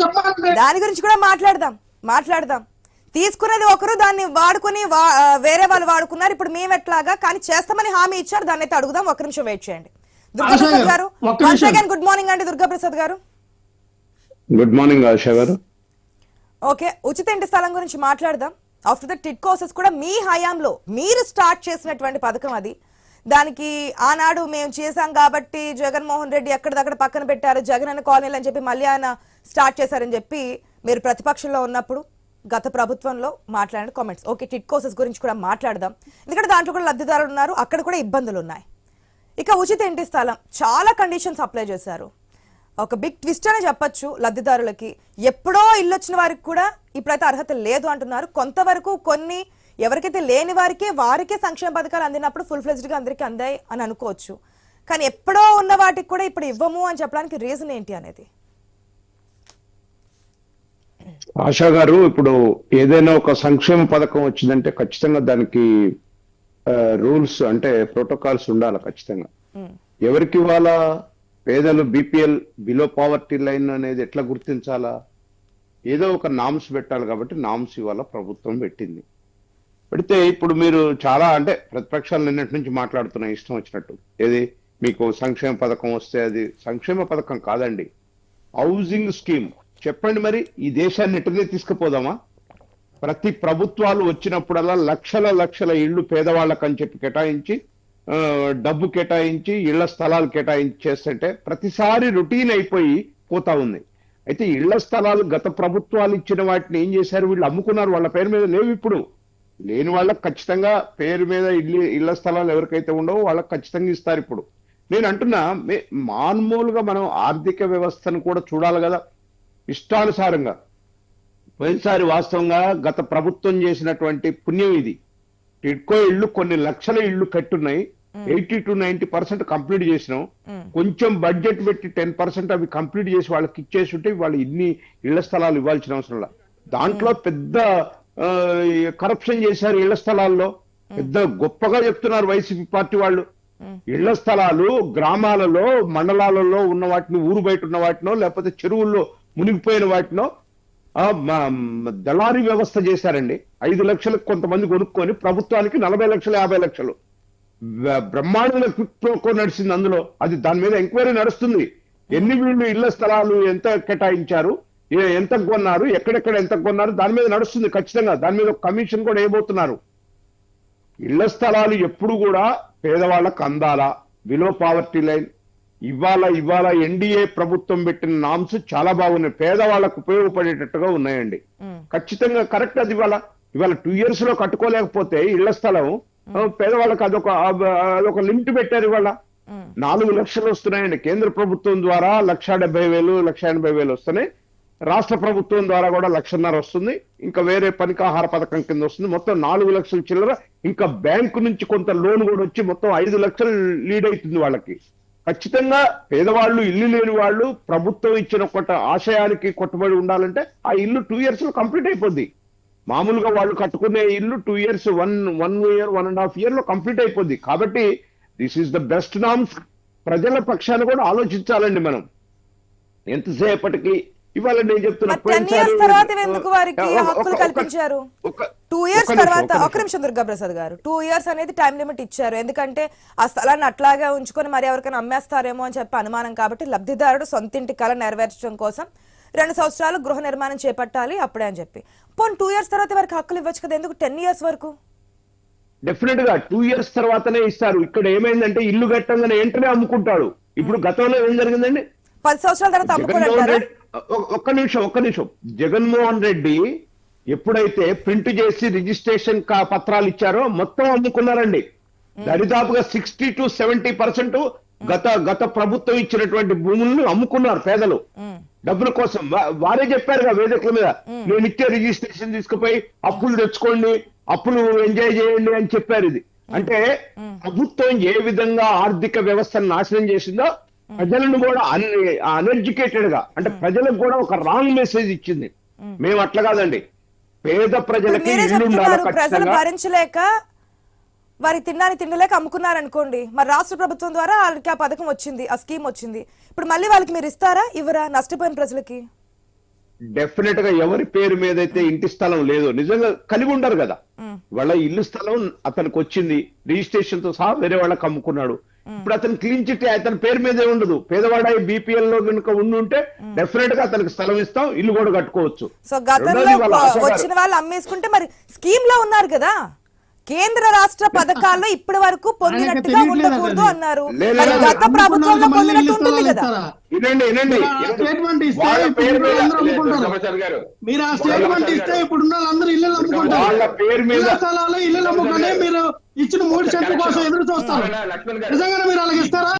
చెప్పండి. దాని గురించి కూడా మాట్లాడదాం. తీసుకునేది ఒకరు, దాన్ని వాడుకుని వేరే వాళ్ళు వాడుకున్నారు. ఇప్పుడు మేము ఎట్లాగా కానీ చేస్తామని హామీ ఇచ్చారు. దాన్ని అయితే అడుగుదాం. ఒక నిమిషం వెయిట్ చేయండి. దుర్గాప్రసాద్ గారు, వన్స్ అగైన్ గుడ్ మార్నింగ్ అండి. దుర్గాప్రసాద్ గారు, గుడ్ మార్నింగ్ ఆశా గారు. ఓకే, ఉచిత ఇంటి స్థలం గురించి మాట్లాడదాం. ఆఫ్టర్ ద టిడ్కోసెస్ కూడా మీ హయాంలో మీరు స్టార్ట్ చేసినటువంటి పథకం అది. దానికి ఆనాడు మేము చేశాం కాబట్టి జగన్మోహన్ రెడ్డి ఎక్కడిదక్కడ పక్కన పెట్టారు, జగన్ అన్న కాలనీలు అని చెప్పి మళ్ళీ ఆయన స్టార్ట్ చేశారని చెప్పి మీరు ప్రతిపక్షంలో ఉన్నప్పుడు గత ప్రభుత్వంలో మాట్లాడిన కామెంట్స్. ఓకే, టిడ్కోసెస్ గురించి కూడా మాట్లాడదాం, ఎందుకంటే దాంట్లో కూడా లబ్ధిదారులు ఉన్నారు, అక్కడ కూడా ఇబ్బందులు ఉన్నాయి. ఇక ఉచిత ఇంటి స్థలం చాలా కండిషన్స్ అప్లై చేశారు. ఒక బిగ్ ట్విస్ట్ అని చెప్పొచ్చు లబ్ధిదారులకి. ఎప్పుడో ఇల్లు వచ్చిన వారికి కూడా ఇప్పుడైతే అర్హత లేదు అంటున్నారు. కొంతవరకు కొన్ని ఎవరికైతే లేని వారికే సంక్షేమ పథకాలు అందినప్పుడు ఫుల్ ఫ్లెజ్డ్గా అందరికీ అందాయి అని అనుకోవచ్చు. కానీ ఎప్పుడో ఉన్న వాటికి కూడా ఇప్పుడు ఇవ్వము అని చెప్పడానికి రీజన్ ఏంటి అనేది. ఆశా గారు, ఇప్పుడు ఏదైనా ఒక సంక్షేమ పథకం వచ్చిందంటే ఖచ్చితంగా దానికి రూల్స్ అంటే ప్రోటోకాల్స్ ఉండాలి ఖచ్చితంగా. ఎవరికి ఇవాళ పేదలు బీపీఎల్ బిలో పావర్టీ లైన్ అనేది ఎట్లా గుర్తించాలా, ఏదో ఒక నామ్స్ పెట్టాలి. కాబట్టి నామ్స్ ఇవాళ ప్రభుత్వం పెట్టింది. పెడితే ఇప్పుడు మీరు చాలా అంటే ప్రతిపక్షాలు నిన్నటి నుంచి మాట్లాడుతున్న ఇష్టం వచ్చినట్టు, ఏది మీకు సంక్షేమ పథకం వస్తే అది సంక్షేమ పథకం కాదండి, హౌసింగ్ స్కీమ్. చెప్పండి మరి, ఈ దేశాన్ని ఎటుగా తీసుకుపోదామా? ప్రతి ప్రభుత్వాలు వచ్చినప్పుడల్లా లక్షల ఇళ్లు పేదవాళ్ళకని చెప్పి కేటాయించి, డబ్బు కేటాయించి, ఇళ్ల స్థలాలు కేటాయించి చేస్తుంటే ప్రతిసారి రొటీన్ అయిపోయి పోతా ఉంది. అయితే ఇళ్ల స్థలాలు గత ప్రభుత్వాలు ఇచ్చిన వాటిని ఏం చేశారు, వీళ్ళు అమ్ముకున్నారు. వాళ్ళ పేరు మీద లేవు. ఇప్పుడు లేని వాళ్ళకి ఖచ్చితంగా పేరు మీద ఇళ్ల స్థలాలు ఎవరికైతే ఉండవో వాళ్ళకి ఖచ్చితంగా ఇస్తారు. ఇప్పుడు నేను అంటున్నా, మామూలుగా మనం ఆర్థిక వ్యవస్థను కూడా చూడాలి కదా ఇష్టానుసారంగా. పోయినసారి వాస్తవంగా గత ప్రభుత్వం చేసినటువంటి పుణ్యం ఇది. టిడ్కో ఇళ్లు కొన్ని లక్షల ఇళ్లు కట్టున్నాయి, 80 to 90% కంప్లీట్ చేసినాం. కొంచెం బడ్జెట్ పెట్టి 10% అవి కంప్లీట్ చేసి వాళ్ళకి ఇచ్చేసి ఉంటే వాళ్ళు ఇన్ని ఇళ్ల స్థలాలు ఇవ్వాల్సిన అవసరం లేదు. దాంట్లో పెద్ద కరప్షన్ చేశారు ఇళ్ల స్థలాల్లో. పెద్ద గొప్పగా చెప్తున్నారు వైసీపీ పార్టీ వాళ్ళు. ఇళ్ల స్థలాలు గ్రామాలలో మండలాలలో ఉన్న వాటిని, ఊరు బయట ఉన్న వాటినో లేకపోతే చెరువుల్లో మునిగిపోయిన వాటినో దళారీ వ్యవస్థ చేశారండి. 5 లక్షలకు కొంతమంది కొనుక్కొని ప్రభుత్వానికి 40 లక్షలు 50 లక్షలు బ్రహ్మాండంగా నడిచింది. అందులో అది దాని మీద ఎంక్వైరీ నడుస్తుంది. ఎన్ని వీళ్ళు ఇళ్ల స్థలాలు ఎంత కేటాయించారు, ఎంత కొన్నారు, ఎక్కడెక్కడ ఎంత కొన్నారు, దాని మీద నడుస్తుంది ఖచ్చితంగా. దాని మీద కమిషన్ కూడా వేయబోతున్నారు. ఇళ్ల స్థలాలు ఎప్పుడు కూడా పేదవాళ్ళకు అందాలా, బిలో పావర్టీ లైన్. ఇవాళ ఎన్డీఏ ప్రభుత్వం పెట్టిన నామ్స్ చాలా బాగున్నాయి, పేదవాళ్ళకు ఉపయోగపడేటట్టుగా ఉన్నాయండి. ఖచ్చితంగా కరెక్ట్. అది ఇవాళ 2 years లో కట్టుకోలేకపోతే ఇళ్ల స్థలం పేదవాళ్ళకి అదొక లిమిట్ పెట్టారు. ఇవాళ 4 లక్షలు వస్తున్నాయండి కేంద్ర ప్రభుత్వం ద్వారా, 1,70,000 1,80,000 వస్తున్నాయి. రాష్ట్ర ప్రభుత్వం ద్వారా కూడా 1,50,000 వస్తుంది. ఇంకా వేరే పనికాహార పథకం కింద వస్తుంది. మొత్తం 4 లక్షల చిల్లర. ఇంకా బ్యాంకు నుంచి కొంత లోన్ కూడా వచ్చి మొత్తం 5 లక్షలు లీడ్ అవుతుంది వాళ్ళకి. ఖచ్చితంగా పేదవాళ్ళు, ఇల్లు లేని వాళ్ళు ప్రభుత్వం ఇచ్చిన ఆశయానికి కట్టుబడి ఉండాలంటే ఆ ఇల్లు 2 years లో కంప్లీట్ అయిపోద్ది. మామూలుగా వాళ్ళు కట్టుకునే ఇల్లు 2 years, 1 year 1.5 year లో కంప్లీట్ అయిపోద్ది. కాబట్టి this is the best norms. ప్రజల పక్షాన్ని కూడా ఆలోచించాలండి మనం. ఎంతసేపటికి ఇవాళ నేను చెప్తున్నా 10 years తర్వాత ఎందుకు వారికి హక్కులు కల్పించారు? 2 years తర్వాత. ఒక నిమిషం దుర్గాప్రసాద్ గారు, 2 years అనేది టైం లిమిట్ ఇచ్చారు. ఎందుకంటే ఆ స్థలాన్ని అట్లాగే ఉంచుకొని మరి ఎవరికైనా అమ్మేస్తారేమో అని చెప్పి అనుమానం. కాబట్టి లబ్ధిదారుడు సొంతింటి కళ నెరవేర్చడం కోసం 2 సంవత్సరాలు గృహ నిర్మాణం చేపట్టాలి అప్పుడే అని చెప్పి. పోనీ 2 years తర్వాత వారికి హక్కులు ఇవ్వచ్చు కదా, ఎందుకు 10 years వరకు? డెఫినెట్ గా 2 years తర్వాతనే ఇస్తారు. ఇక్కడ ఏమైందంటే ఇల్లు కట్టంగానే వెంటనే అమ్ముకుంటాడు. ఇప్పుడు గతంలో ఏం జరిగిందండి, 10 సంవత్సరాల తర్వాత అమ్ముకోవాలి. ఒక్క నిమిషం. జగన్మోహన్ రెడ్డి ఎప్పుడైతే ప్రింట్ చేసి రిజిస్ట్రేషన్ పత్రాలు ఇచ్చారో మొత్తం అమ్ముకున్నారండి. దరిదాపుగా 60 to 70% గత ప్రభుత్వం ఇచ్చినటువంటి భూములను అమ్ముకున్నారు పేదలు డబ్బుల కోసం. వారే చెప్పారు వేదికల మీద, నేను ఇచ్చే రిజిస్ట్రేషన్ తీసుకుపోయి అప్పులు తెచ్చుకోండి, అప్పులు ఎంజాయ్ చేయండి అని చెప్పారు. ఇది అంటే ప్రభుత్వం ఏ విధంగా ఆర్థిక వ్యవస్థను నాశనం చేసిందో ప్రజలను కూడా అన్ఎడ్యుకేటెడ్ గా, అంటే ప్రజలకు కూడా ఒక రాంగ్ మెసేజ్ ఇచ్చింది. మేము అట్లా కాదండి, పేద ప్రజలకి ఇల్లు ఉండాలి. ప్రజలు భరించలేక వారి తిండలేక అమ్ముకున్నారనుకోండి, మరి రాష్ట్ర ప్రభుత్వం ద్వారా వాళ్ళకి ఆ పథకం వచ్చింది, ఆ స్కీమ్ వచ్చింది. ఇప్పుడు మళ్ళీ వాళ్ళకి మీరు ఇస్తారా, ఇవ్వరా? నష్టపోయిన ప్రజలకి డెఫినెట్ గా ఎవరి పేరు మీద అయితే ఇంటి స్థలం లేదో నిజంగా కలిగి ఉండరు కదా. వాళ్ళ ఇల్లు స్థలం అతనికి వచ్చింది, రిజిస్ట్రేషన్ తో సహా వేరే వాళ్ళకి అమ్ముకున్నాడు. ఇప్పుడు అతను క్లీన్ చిట్ అతని పేరు మీదే ఉండదు. పేదవాడ బీపీఎల్ లో కనుక ఉండుంటే డెఫినెట్ గా అతనికి స్థలం ఇస్తాం, ఇల్లు కూడా కట్టుకోవచ్చు. సో గతంలో వచ్చిన వాళ్ళు అమ్మేసుకుంటే మరి స్కీమ్ లో ఉన్నారు కదా, కేంద్ర రాష్ట్ర పథకాల్లో ఇప్పటి వరకు పొందినట్టుగా ఉండకూడదు అన్నారు. మరి గత ప్రభుత్వంలో పొందినట్టు ఉంటుంది కదా. వినండి వినండి, స్టేట్మెంట్ ఇస్తే వాళ్ళ పేరు మీద అమ్ముకుంటారు. మీరు ఆ స్టేట్మెంట్ ఇస్తే ఇప్పుడు అందరూ ఇల్లు అమ్ముకుంటారు. వాళ్ళ పేరు మీద స్థలాలు ఇల్లు అమ్ముకునే మీరు ఇచ్చిన 3 సెంట్ల కోసం ఎదురు చూస్తారు. నిజంగానే మీరు అలాగే ఇస్తారా?